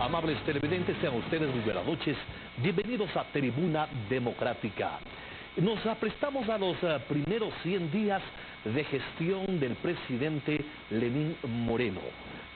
Amables televidentes, sean ustedes muy buenas noches. Bienvenidos a Tribuna Democrática. Nos aprestamos a los primeros 100 días de gestión del presidente Lenín Moreno.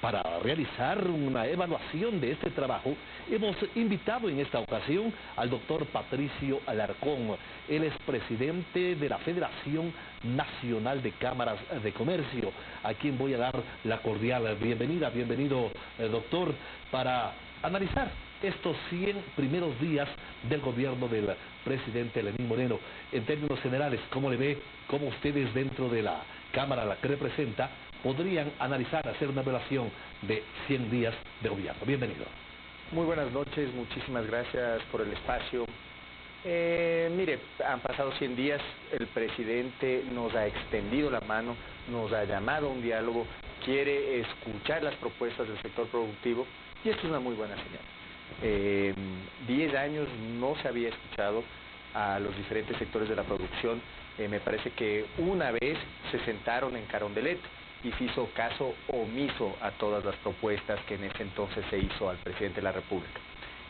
Para realizar una evaluación de este trabajo, hemos invitado en esta ocasión al doctor Patricio Alarcón. Él es presidente de la Federación Nacional de Cámaras de Comercio, a quien voy a dar la cordial bienvenida. Bienvenido, doctor, para analizar estos 100 primeros días del gobierno del presidente Lenín Moreno. En términos generales, ¿cómo le ve? ¿Cómo ustedes dentro de la Cámara a la que representa podrían analizar, hacer una evaluación de 100 días de gobierno? Bienvenido. Muy buenas noches, muchísimas gracias por el espacio. Mire, han pasado 100 días, el presidente nos ha extendido la mano, nos ha llamado a un diálogo, quiere escuchar las propuestas del sector productivo y esto es una muy buena señal. 10 años no se había escuchado a los diferentes sectores de la producción. Me parece que una vez se sentaron en Carondelet y se hizo caso omiso a todas las propuestas que en ese entonces se hizo al presidente de la República.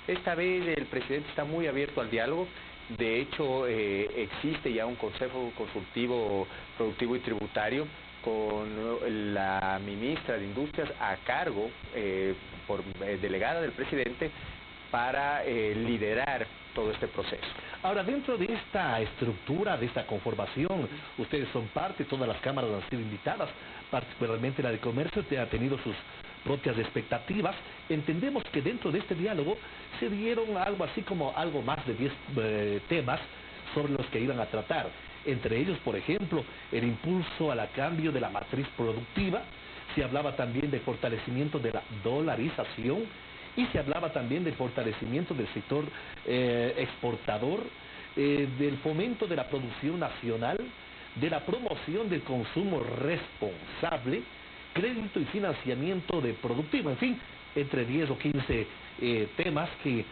Esta vez el presidente está muy abierto al diálogo. De hecho, existe ya un Consejo Consultivo Productivo y Tributario con la ministra de Industrias a cargo, por delegada del presidente, para liderar todo este proceso. Ahora, dentro de esta estructura, de esta conformación, ustedes son parte, todas las cámaras han sido invitadas, particularmente la de comercio, ha tenido sus propias expectativas. Entendemos que dentro de este diálogo se dieron algo así como algo más de 10 temas sobre los que iban a tratar. Entre ellos, por ejemplo, el impulso al cambio de la matriz productiva. Se hablaba también del fortalecimiento de la dolarización y se hablaba también del fortalecimiento del sector exportador, del fomento de la producción nacional, de la promoción del consumo responsable, crédito y financiamiento de productivo, en fin, entre 10 o 15 temas que,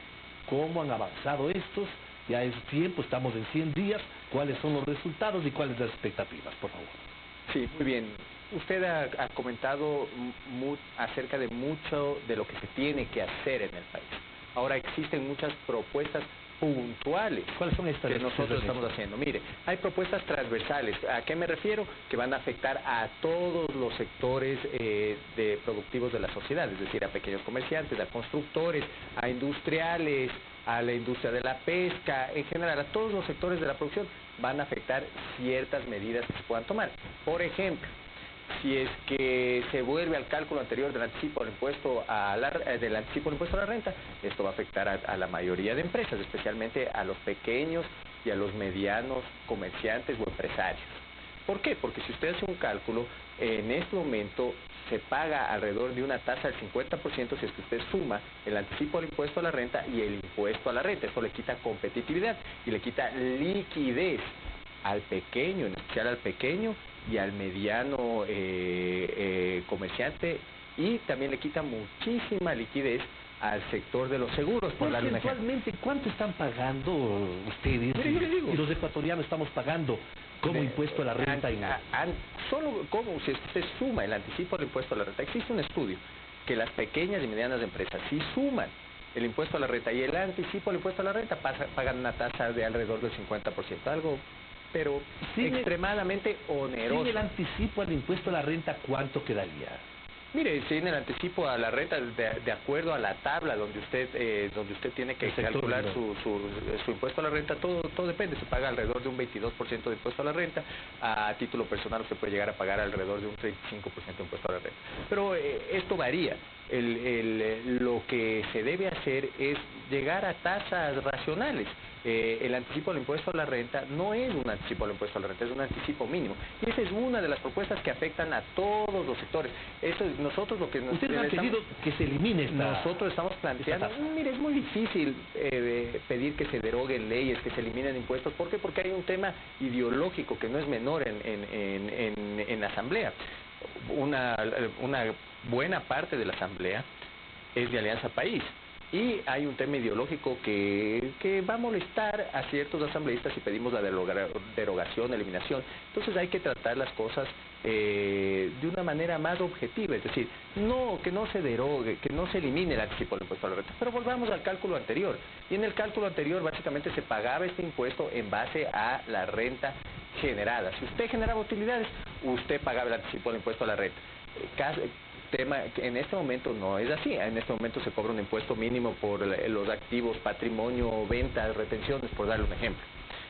¿cómo han avanzado estos? Ya es tiempo, estamos en 100 días, ¿cuáles son los resultados y cuáles las expectativas, por favor? Sí, muy bien. Usted ha comentado acerca de mucho de lo que se tiene que hacer en el país. Ahora existen muchas propuestas puntuales. ¿Cuáles son estas que nosotros estamos haciendo? Mire, hay propuestas transversales. ¿A qué me refiero? Que van a afectar a todos los sectores de productivos de la sociedad, es decir, a pequeños comerciantes, a constructores, a industriales, a la industria de la pesca, en general, a todos los sectores de la producción van a afectar ciertas medidas que se puedan tomar. Por ejemplo, si es que se vuelve al cálculo anterior del anticipo al impuesto a la renta, esto va a afectar a la mayoría de empresas, especialmente a los pequeños y a los medianos comerciantes o empresarios. ¿Por qué? Porque si usted hace un cálculo, en este momento se paga alrededor de una tasa del 50% si es que usted suma el anticipo al impuesto a la renta y el impuesto a la renta. Esto le quita competitividad y le quita liquidez al pequeño, en especial al pequeño y al mediano comerciante, y también le quita muchísima liquidez al sector de los seguros, por darle un ejemplo. Actualmente, ¿cuánto están pagando ustedes? Mire, yo le digo, y los ecuatorianos estamos pagando como impuesto a la renta. Solo como si usted suma el anticipo al impuesto a la renta. Existe un estudio que las pequeñas y medianas empresas, si suman el impuesto a la renta y el anticipo al impuesto a la renta, pagan una tasa de alrededor del 50%, algo pero extremadamente oneroso. Sin el anticipo al impuesto a la renta, ¿cuánto quedaría? Mire, sin el anticipo a la renta, de acuerdo a la tabla donde usted tiene que calcular su impuesto a la renta, todo depende. Se paga alrededor de un 22% de impuesto a la renta. A título personal usted puede llegar a pagar alrededor de un 35% de impuesto a la renta. Pero esto varía. Lo que se debe hacer es llegar a tasas racionales. El anticipo al impuesto a la renta no es un anticipo al impuesto a la renta, es un anticipo mínimo. Y esa es una de las propuestas que afectan a todos los sectores. Nosotros lo que ustedes han pedido que se elimine nosotros estamos planteando, mire, es muy difícil pedir que se deroguen leyes, que se eliminen impuestos. ¿Por qué? Porque hay un tema ideológico que no es menor en la Asamblea. Una buena parte de la Asamblea es de Alianza País. Y hay un tema ideológico que va a molestar a ciertos asambleístas si pedimos la derogación, eliminación. Entonces hay que tratar las cosas de una manera más objetiva, es decir, que no se derogue, que no se elimine el anticipo del impuesto a la renta, pero volvamos al cálculo anterior. Y en el cálculo anterior básicamente se pagaba este impuesto en base a la renta generada. Si usted generaba utilidades, usted pagaba el anticipo del impuesto a la renta. Tema que en este momento no es así. En este momento se cobra un impuesto mínimo por los activos, patrimonio, ventas, retenciones, por darle un ejemplo.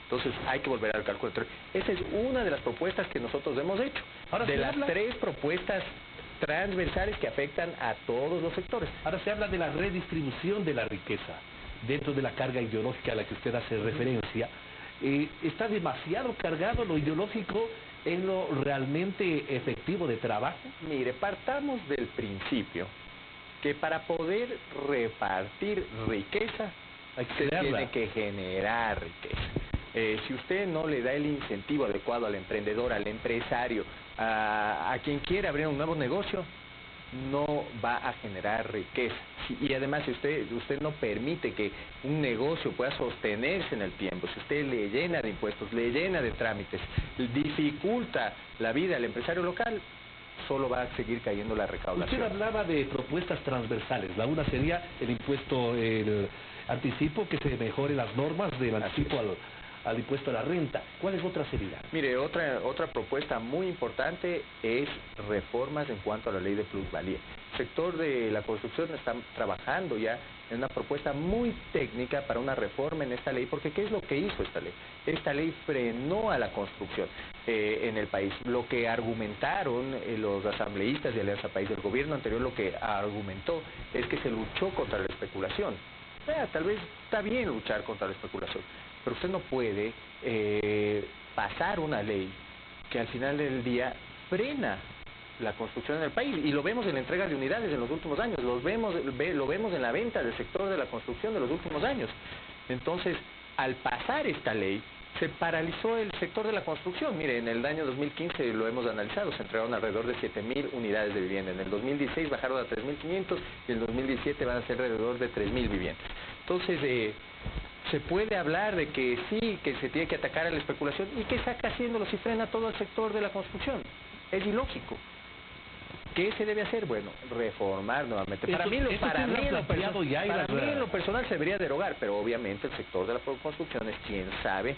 Entonces hay que volver al cálculo anterior. Esa es una de las propuestas que nosotros hemos hecho. Ahora de las 3 propuestas transversales que afectan a todos los sectores. Ahora se habla de la redistribución de la riqueza dentro de la carga ideológica a la que usted hace referencia. ¿Está demasiado cargado lo ideológico en lo realmente efectivo de trabajo? Mire, partamos del principio que para poder repartir riqueza se tiene que generar riqueza. Si usted no le da el incentivo adecuado al emprendedor, al empresario, a quien quiere abrir un nuevo negocio, no va a generar riqueza. Y además, si usted no permite que un negocio pueda sostenerse en el tiempo, si usted le llena de impuestos, le llena de trámites, dificulta la vida al empresario local, solo va a seguir cayendo la recaudación. Usted hablaba de propuestas transversales. La una sería el impuesto, el anticipo, que se mejoren las normas del anticipo al impuesto a la renta. ¿Cuáles otras serían? Mire, otra propuesta muy importante es reformas en cuanto a la ley de plusvalía. El sector de la construcción está trabajando ya en una propuesta muy técnica para una reforma en esta ley, porque ¿qué es lo que hizo esta ley? Esta ley frenó a la construcción en el país. Lo que argumentaron los asambleístas de Alianza País del gobierno anterior, lo que argumentó es que se luchó contra la especulación. Tal vez está bien luchar contra la especulación, pero usted no puede pasar una ley que al final del día frena la construcción en el país, y lo vemos en la entrega de unidades en los últimos años, lo vemos en la venta del sector de la construcción de los últimos años. Entonces, al pasar esta ley, se paralizó el sector de la construcción. Mire, en el año 2015 lo hemos analizado, se entregaron alrededor de 7.000 unidades de vivienda. En el 2016 bajaron a 3.500 y en el 2017 van a ser alrededor de 3.000 viviendas. Entonces, se puede hablar de que sí, que se tiene que atacar a la especulación, y que saca haciéndolo si frena todo el sector de la construcción. Es ilógico. ¿Qué se debe hacer? Bueno, reformar nuevamente. Para mí, en lo personal se debería derogar, pero obviamente el sector de la construcción es quien sabe,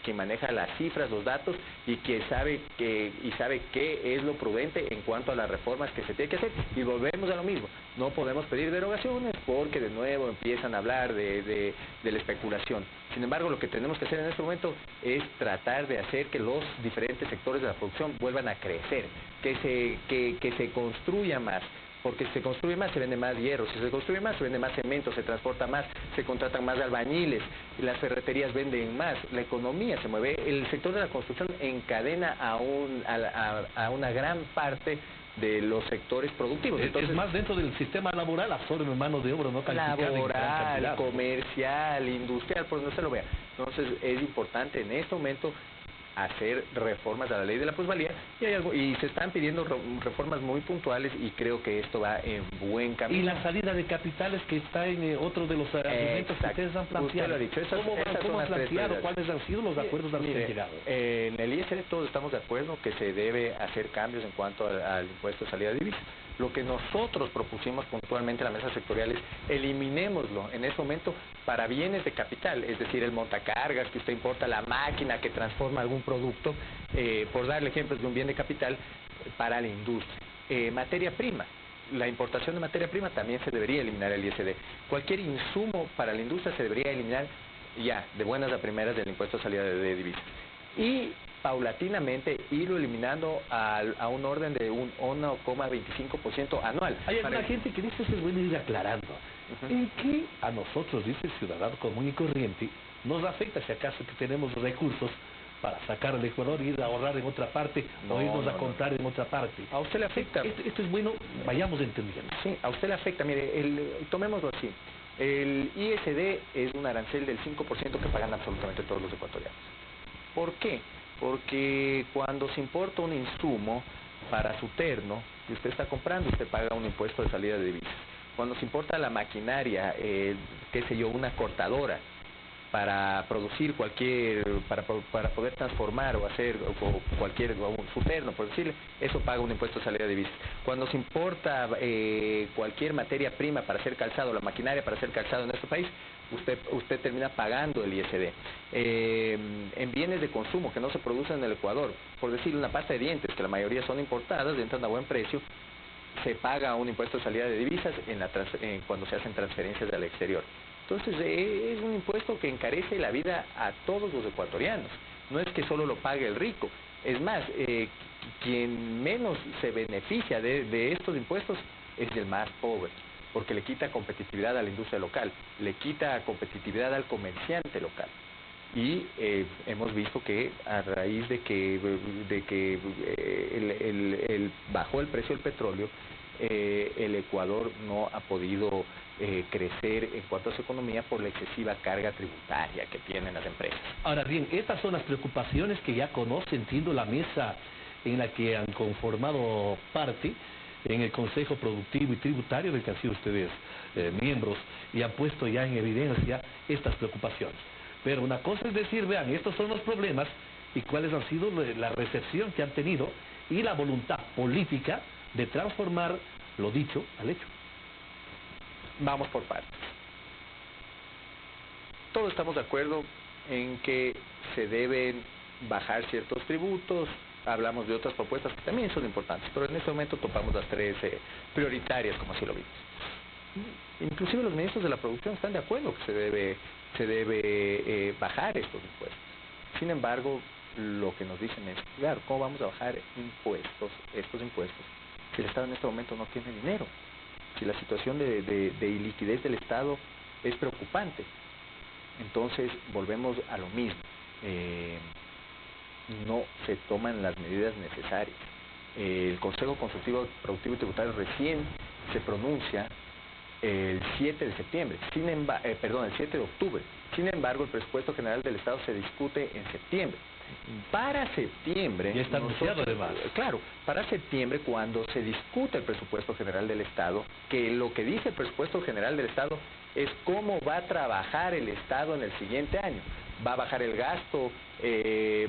quien maneja las cifras, los datos, y que sabe qué es lo prudente en cuanto a las reformas que se tiene que hacer. Y volvemos a lo mismo, no podemos pedir derogaciones porque de nuevo empiezan a hablar de la especulación. Sin embargo, lo que tenemos que hacer en este momento es tratar de hacer que los diferentes sectores de la producción vuelvan a crecer, que se construya más. Porque si se construye más, se vende más hierro. Si se construye más, se vende más cemento, se transporta más, se contratan más albañiles, las ferreterías venden más, la economía se mueve. El sector de la construcción encadena a una gran parte de los sectores productivos. Entonces, es más, dentro del sistema laboral absorbe mano de obra no calificada. Laboral, comercial, industrial, por donde se lo vea. Entonces, es importante en este momento hacer reformas a la ley de la plusvalía, y se están pidiendo reformas muy puntuales, y creo que esto va en buen camino. Y la salida de capitales, que está en otro de los argumentos que ustedes han planteado. Usted lo ha dicho. ¿Cómo han planteado? ¿Cuáles han sido los acuerdos a los que han llegado? En el ISD todos estamos de acuerdo que se debe hacer cambios en cuanto al impuesto de salida de divisas. Lo que nosotros propusimos puntualmente en la mesa sectorial es eliminémoslo en ese momento para bienes de capital, es decir, el montacargas que usted importa, la máquina que transforma algún producto, por darle ejemplos de un bien de capital para la industria. Materia prima. La importación de materia prima también se debería eliminar el ISD. Cualquier insumo para la industria se debería eliminar ya, de buenas a primeras, del impuesto de salida de divisas. Y paulatinamente irlo eliminando a un orden de un 1,25% anual. Hay alguna gente que dice que es bueno ir aclarando. ¿En qué a nosotros, dice el ciudadano común y corriente, nos afecta si acaso que tenemos recursos para sacar al Ecuador y ir a ahorrar en otra parte o irnos a comprar en otra parte? A usted le afecta. Esto es bueno, vayamos entendiendo. Sí, a usted le afecta. Mire, tomémoslo así. El ISD es un arancel del 5% que pagan absolutamente todos los ecuatorianos. ¿Por qué? Porque cuando se importa un insumo para su terno, y usted está comprando, usted paga un impuesto de salida de divisas. Cuando se importa la maquinaria, qué sé yo, una cortadora, para producir para poder transformar o hacer o un suterno, por decirle, eso paga un impuesto de salida de divisas. Cuando se importa cualquier materia prima para hacer calzado, la maquinaria para hacer calzado en nuestro país, usted termina pagando el ISD. En bienes de consumo que no se producen en el Ecuador, por decir una pasta de dientes, que la mayoría son importadas, entran a buen precio, se paga un impuesto de salida de divisas cuando se hacen transferencias al exterior. Entonces es un impuesto que encarece la vida a todos los ecuatorianos. No es que solo lo pague el rico. Es más, quien menos se beneficia de estos impuestos es el más pobre, porque le quita competitividad a la industria local, le quita competitividad al comerciante local. Y hemos visto que a raíz de que bajó el precio del petróleo, el Ecuador no ha podido crecer en cuanto a su economía por la excesiva carga tributaria que tienen las empresas. Ahora bien, estas son las preocupaciones que ya conocen, entiendo, la mesa en la que han conformado parte en el Consejo Productivo y Tributario del que han sido ustedes miembros y han puesto ya en evidencia estas preocupaciones. Pero una cosa es decir, vean, estos son los problemas y cuáles han sido la recepción que han tenido y la voluntad política de transformar lo dicho al hecho. Vamos por partes. Todos estamos de acuerdo en que se deben bajar ciertos tributos. Hablamos de otras propuestas que también son importantes, pero en este momento topamos las tres prioritarias, como así lo vimos. Inclusive los ministros de la producción están de acuerdo que se debe bajar estos impuestos. Sin embargo, lo que nos dicen es, claro, ¿cómo vamos a bajar estos impuestos si el Estado en este momento no tiene dinero? Si la situación de iliquidez del Estado es preocupante. Entonces volvemos a lo mismo. No se toman las medidas necesarias. El Consejo Consultivo Productivo y Tributario recién se pronuncia el 7 de septiembre, el 7 de octubre. Sin embargo, el presupuesto general del Estado se discute en septiembre. Para septiembre... Ya está anunciado además. Claro, para septiembre, cuando se discute el presupuesto general del Estado, que lo que dice el presupuesto general del Estado es cómo va a trabajar el Estado en el siguiente año. Va a bajar el gasto,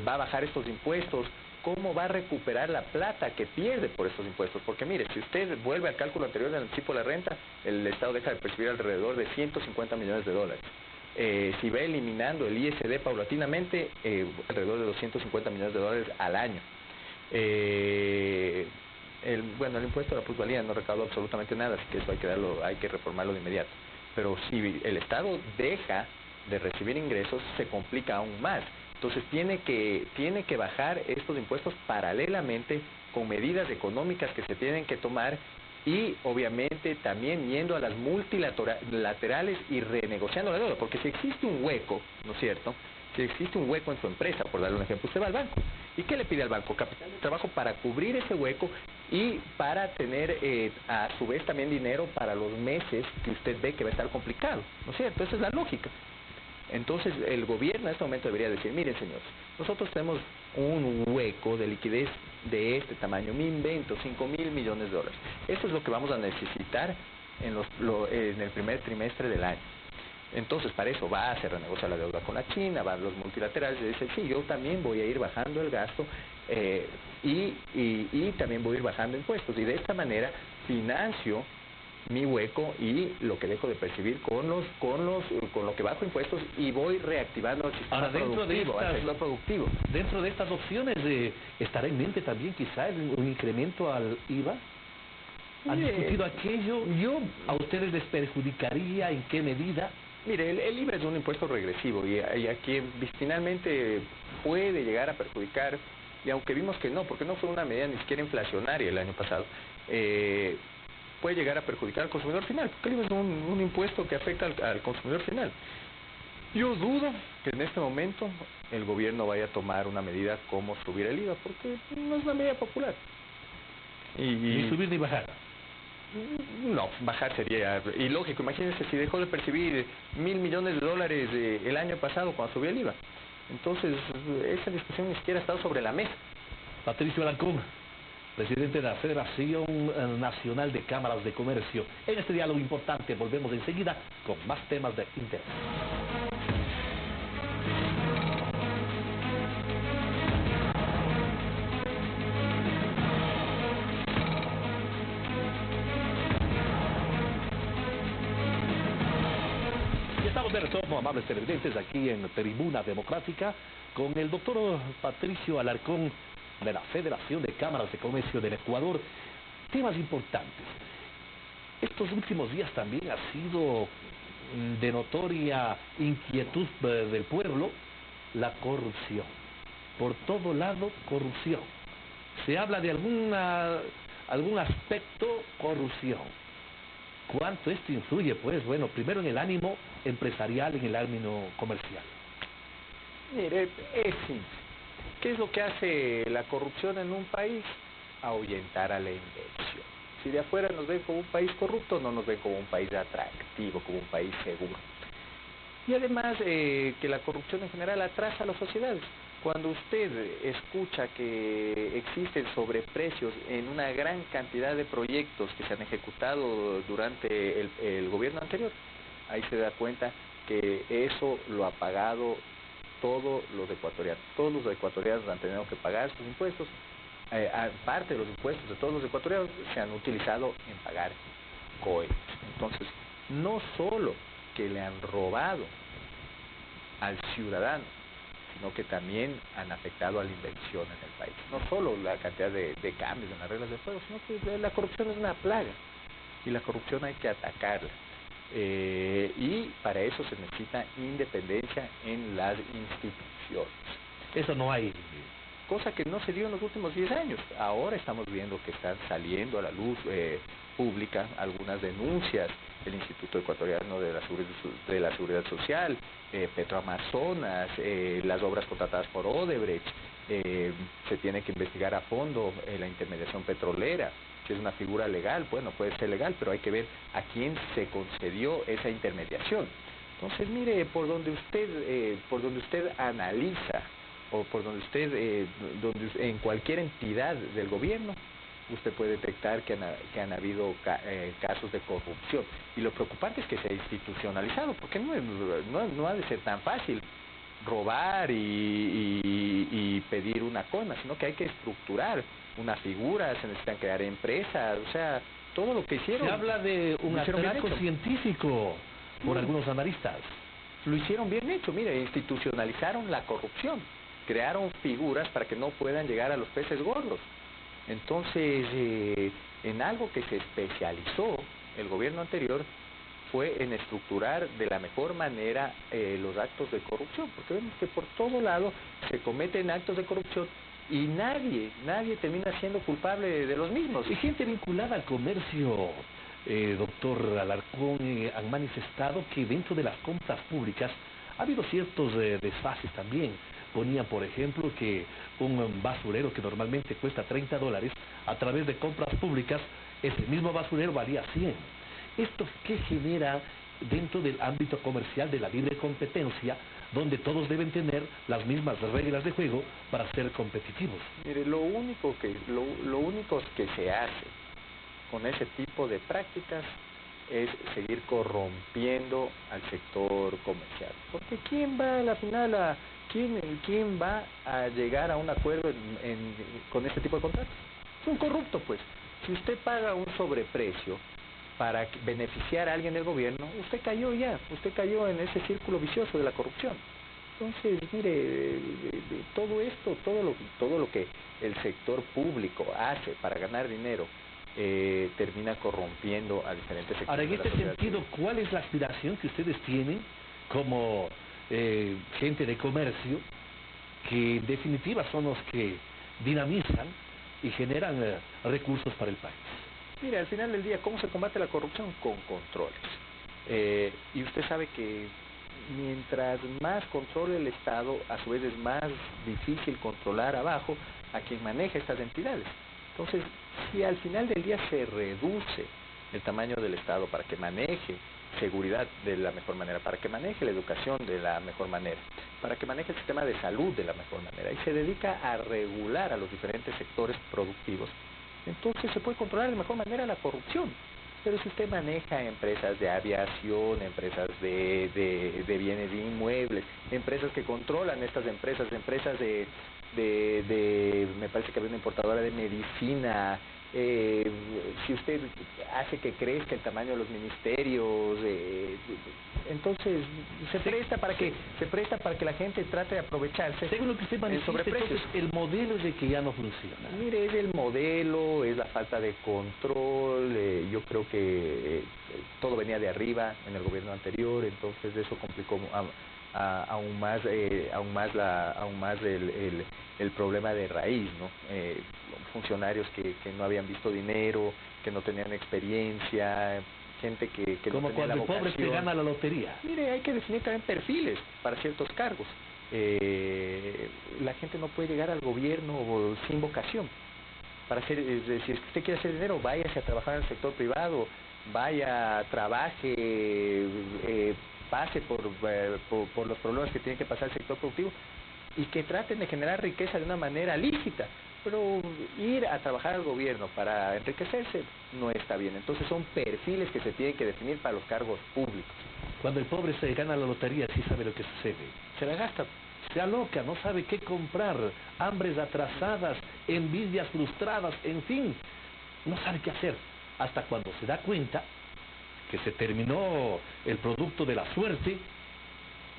va a bajar estos impuestos, cómo va a recuperar la plata que pierde por estos impuestos. Porque mire, si usted vuelve al cálculo anterior del anticipo de la renta, el Estado deja de percibir alrededor de 150 millones de dólares. Si va eliminando el ISD paulatinamente, alrededor de 250 millones de dólares al año. El impuesto a la plusvalía no recaudó absolutamente nada, así que eso hay que reformarlo de inmediato. Pero si el Estado deja de recibir ingresos, se complica aún más. Entonces tiene que bajar estos impuestos paralelamente con medidas económicas que se tienen que tomar y obviamente también yendo a las multilaterales y renegociando la deuda, porque si existe un hueco, ¿no es cierto?, si existe un hueco en su empresa, por darle un ejemplo, usted va al banco. ¿Y qué le pide al banco? Capital de trabajo para cubrir ese hueco y para tener a su vez también dinero para los meses que usted ve que va a estar complicado, ¿no es cierto? Esa es la lógica. Entonces el gobierno en este momento debería decir, miren señores, nosotros tenemos un hueco de liquidez de este tamaño, me invento, 5.000 millones de dólares. Eso es lo que vamos a necesitar en el primer trimestre del año. Entonces para eso se renegocia la deuda con la China, van los multilaterales y dicen, sí, yo también voy a ir bajando el gasto y también voy a ir bajando impuestos. Y de esta manera financio mi hueco y lo que dejo de percibir con lo que bajo impuestos y voy reactivando el sistema productivo, al sector productivo. Dentro de estas opciones estará en mente también quizá un incremento al IVA. ¿Han discutido aquello? ¿A ustedes les perjudicaría? ¿En qué medida? Mire, el IVA es un impuesto regresivo y a quien finalmente puede llegar a perjudicar, y aunque vimos que no, porque no fue una medida ni siquiera inflacionaria el año pasado, puede llegar a perjudicar al consumidor final, porque el IVA es un impuesto que afecta al consumidor final. Yo dudo que en este momento el gobierno vaya a tomar una medida como subir el IVA, porque no es una medida popular. Ni subir ni bajar. No, bajar sería ilógico. Imagínense si dejó de percibir 1.000 millones de dólares el año pasado cuando subió el IVA. Entonces, esa discusión ni siquiera ha estado sobre la mesa. Patricio Alarcón. presidente de la Federación Nacional de Cámaras de Comercio. En este diálogo importante volvemos enseguida con más temas de interés. De retorno, amables televidentes, aquí en Tribuna Democrática, con el doctor Patricio Alarcón de la Federación de Cámaras de Comercio del Ecuador. Temas importantes. Estos últimos días también ha sido de notoria inquietud del pueblo la corrupción. Por todo lado, corrupción. Se habla de algún aspecto corrupción. ¿Cuánto esto influye? Pues bueno, primero en el ánimo empresarial, en el ánimo comercial. Mire, es simple. ¿Qué es lo que hace la corrupción en un país? Ahuyentar a la inversión. Si de afuera nos ven como un país corrupto, no nos ven como un país atractivo, como un país seguro. Y además que la corrupción en general atrasa a las sociedades. Cuando usted escucha que existen sobreprecios en una gran cantidad de proyectos que se han ejecutado durante el gobierno anterior, ahí se da cuenta que eso lo ha pagado todos los ecuatorianos. Todos los ecuatorianos han tenido que pagar sus impuestos. Parte de los impuestos de todos los ecuatorianos se han utilizado en pagar cohetes. Entonces, no solo que le han robado al ciudadano, sino que también han afectado a la inversión en el país. No solo la cantidad de cambios en las reglas del juego, sino que la corrupción es una plaga y la corrupción hay que atacarla. Y para eso se necesita independencia en las instituciones. Eso no hay. Cosa que no se dio en los últimos 10 años. Ahora estamos viendo que están saliendo a la luz pública algunas denuncias del Instituto Ecuatoriano de la Seguridad Social, Petroamazonas, las obras contratadas por Odebrecht. Se tiene que investigar a fondo la intermediación petrolera, que es una figura legal. Bueno, puede ser legal, pero hay que ver a quién se concedió esa intermediación. Entonces, mire, por donde usted analiza, o por donde en cualquier entidad del gobierno, usted puede detectar que han habido casos de corrupción. Y lo preocupante es que se ha institucionalizado, porque no ha de ser tan fácil robar y pedir una cona, sino que hay que estructurar una figura, se necesitan crear empresas, o sea, todo lo que hicieron. Se habla de un atraco científico por algunos analistas. Lo hicieron bien hecho, mire, institucionalizaron la corrupción, crearon figuras para que no puedan llegar a los peces gordos. Entonces, en algo que se especializó el gobierno anterior fue en estructurar de la mejor manera los actos de corrupción, porque vemos que por todo lado se cometen actos de corrupción y nadie termina siendo culpable de los mismos. Y gente vinculada al comercio, doctor Alarcón, han manifestado que dentro de las compras públicas ha habido ciertos desfases también. Ponían, por ejemplo, que un basurero que normalmente cuesta $30, a través de compras públicas, ese mismo basurero valía 100. ¿Esto qué genera dentro del ámbito comercial de la libre competencia, donde todos deben tener las mismas reglas de juego para ser competitivos? Mire, lo único que se hace con ese tipo de prácticas es seguir corrompiendo al sector comercial. Porque ¿quién va a la final ¿quién va a llegar a un acuerdo con este tipo de contratos? Es un corrupto, pues. Si usted paga un sobreprecio para beneficiar a alguien del gobierno, usted cayó en ese círculo vicioso de la corrupción. Entonces, mire, todo esto, todo lo que el sector público hace para ganar dinero, termina corrompiendo a diferentes sectores. Ahora, en este sentido, ¿cuál es la aspiración que ustedes tienen como gente de comercio, que en definitiva son los que dinamizan y generan recursos para el país? Mire, al final del día, ¿cómo se combate la corrupción? Con controles. Y usted sabe que mientras más controle el Estado, a su vez es más difícil controlar abajo a quien maneja estas entidades. Entonces, si al final del día se reduce el tamaño del Estado para que maneje seguridad de la mejor manera, para que maneje la educación de la mejor manera, para que maneje el sistema de salud de la mejor manera, y se dedica a regular a los diferentes sectores productivos, entonces se puede controlar de mejor manera la corrupción. Pero si usted maneja empresas de aviación, empresas de bienes inmuebles, empresas que controlan estas empresas, me parece que había una importadora de medicina, si usted hace que crezca el tamaño de los ministerios, entonces se presta para que la gente trate de aprovecharse. Según lo que usted manifiesta, entonces el modelo es de que ya no funciona. Mire, es el modelo, es la falta de control. Yo creo que todo venía de arriba en el gobierno anterior, entonces eso complicó aún más el problema de raíz, ¿no? Funcionarios que no habían visto dinero, que no tenían experiencia, gente que como no tenía la cuando el pobre vocación. te gana la lotería. Mire, hay que definir también perfiles para ciertos cargos. La gente no puede llegar al gobierno sin vocación. Es decir, si usted quiere hacer dinero, váyase a trabajar en el sector privado, trabaje, pase por los problemas que tiene que pasar el sector productivo y que traten de generar riqueza de una manera lícita. Pero ir a trabajar al gobierno para enriquecerse no está bien. Entonces son perfiles que se tienen que definir para los cargos públicos. Cuando el pobre se gana la lotería, sí sabe lo que sucede. Se la gasta. Se aloca, no sabe qué comprar, hambres atrasadas, envidias frustradas, en fin, no sabe qué hacer. Hasta cuando se da cuenta que se terminó el producto de la suerte,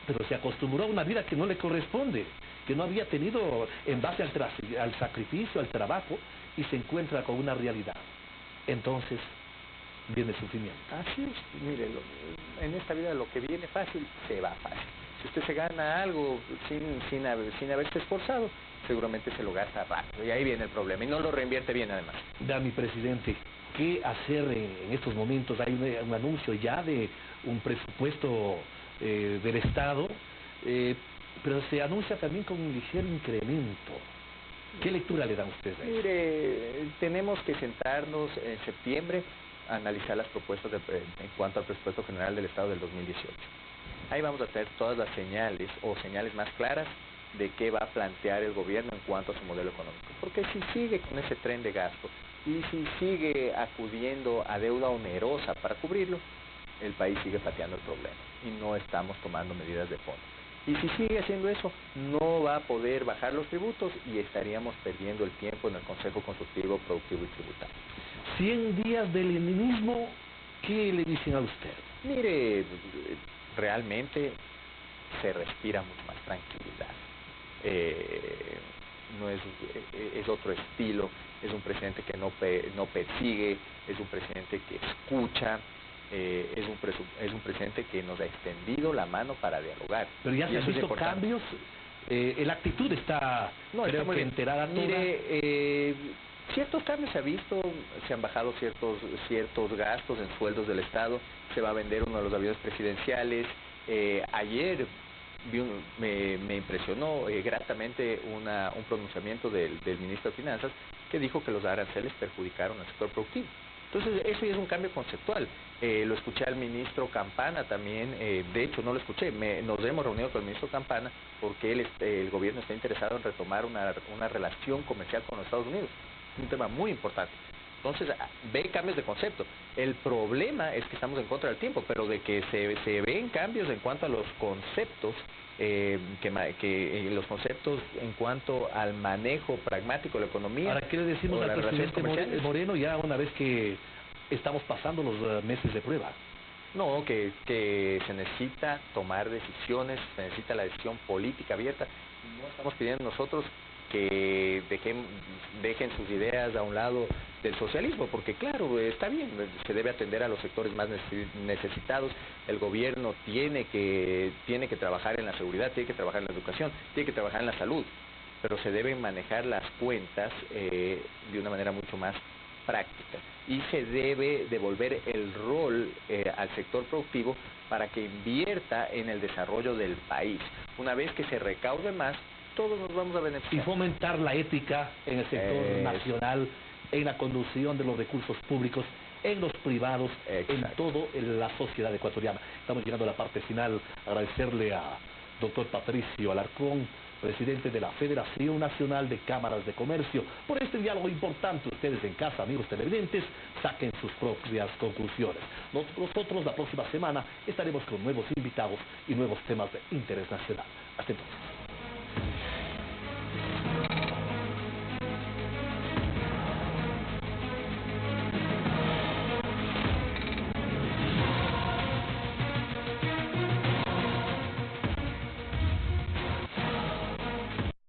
pero se acostumbró a una vida que no le corresponde, que no había tenido en base al sacrificio, al trabajo, y se encuentra con una realidad. Entonces, viene el sufrimiento. Así es, mire, en esta vida lo que viene fácil, se va fácil. Si usted se gana algo sin haberse esforzado, seguramente se lo gasta rápido, y ahí viene el problema, y no lo reinvierte bien además. Ya, mi presidente, ¿qué hacer en estos momentos? Hay un anuncio ya de un presupuesto del Estado, pero se anuncia también con un ligero incremento. ¿Qué lectura le dan ustedes a eso? Mire, tenemos que sentarnos en septiembre a analizar las propuestas en cuanto al presupuesto general del Estado del 2018. Ahí vamos a tener todas las señales o señales más claras de qué va a plantear el gobierno en cuanto a su modelo económico. Porque si sigue con ese tren de gasto y si sigue acudiendo a deuda onerosa para cubrirlo, el país sigue pateando el problema y no estamos tomando medidas de fondo. Y si sigue haciendo eso, no va a poder bajar los tributos y estaríamos perdiendo el tiempo en el Consejo Consultivo, Productivo y Tributario. 100 días de leninismo, ¿qué le dicen a usted? Mire, realmente se respira mucho más tranquilidad. No es otro estilo, es un presidente que no persigue, es un presidente que escucha, es un presidente que nos ha extendido la mano para dialogar. Pero ya se han visto cambios, la actitud está, creo que enterada toda. Mire, ciertos cambios se ha visto, se han bajado ciertos gastos en sueldos del Estado, se va a vender uno de los aviones presidenciales. Ayer me impresionó gratamente un pronunciamiento del ministro de Finanzas que dijo que los aranceles perjudicaron al sector productivo. Entonces, eso ya es un cambio conceptual. Lo escuché al ministro Campana también, de hecho no lo escuché, nos hemos reunido con el ministro Campana porque el gobierno está interesado en retomar una relación comercial con los Estados Unidos. Es un tema muy importante. Entonces, ve cambios de concepto. El problema es que estamos en contra del tiempo, pero de que se ven cambios en cuanto a los conceptos, los conceptos en cuanto al manejo pragmático de la economía. Ahora, ¿qué le decimos al presidente Moreno ya una vez que estamos pasando los meses de prueba? No, que se necesita tomar decisiones, se necesita la decisión política abierta. No estamos pidiendo nosotros que dejen sus ideas a un lado del socialismo, porque claro, está bien, se debe atender a los sectores más necesitados, el gobierno tiene que trabajar en la seguridad, tiene que trabajar en la educación, tiene que trabajar en la salud, pero se deben manejar las cuentas de una manera mucho más práctica y se debe devolver el rol al sector productivo para que invierta en el desarrollo del país. Una vez que se recaude más, todos nos vamos a beneficiar. Y fomentar la ética en el sector nacional, en la conducción de los recursos públicos, en los privados, en toda la sociedad ecuatoriana. Estamos llegando a la parte final. Agradecerle a doctor Patricio Alarcón presidente de la Federación Nacional de Cámaras de Comercio. Por este diálogo importante, ustedes en casa, amigos televidentes, saquen sus propias conclusiones. Nosotros la próxima semana estaremos con nuevos invitados y nuevos temas de interés nacional. Hasta entonces.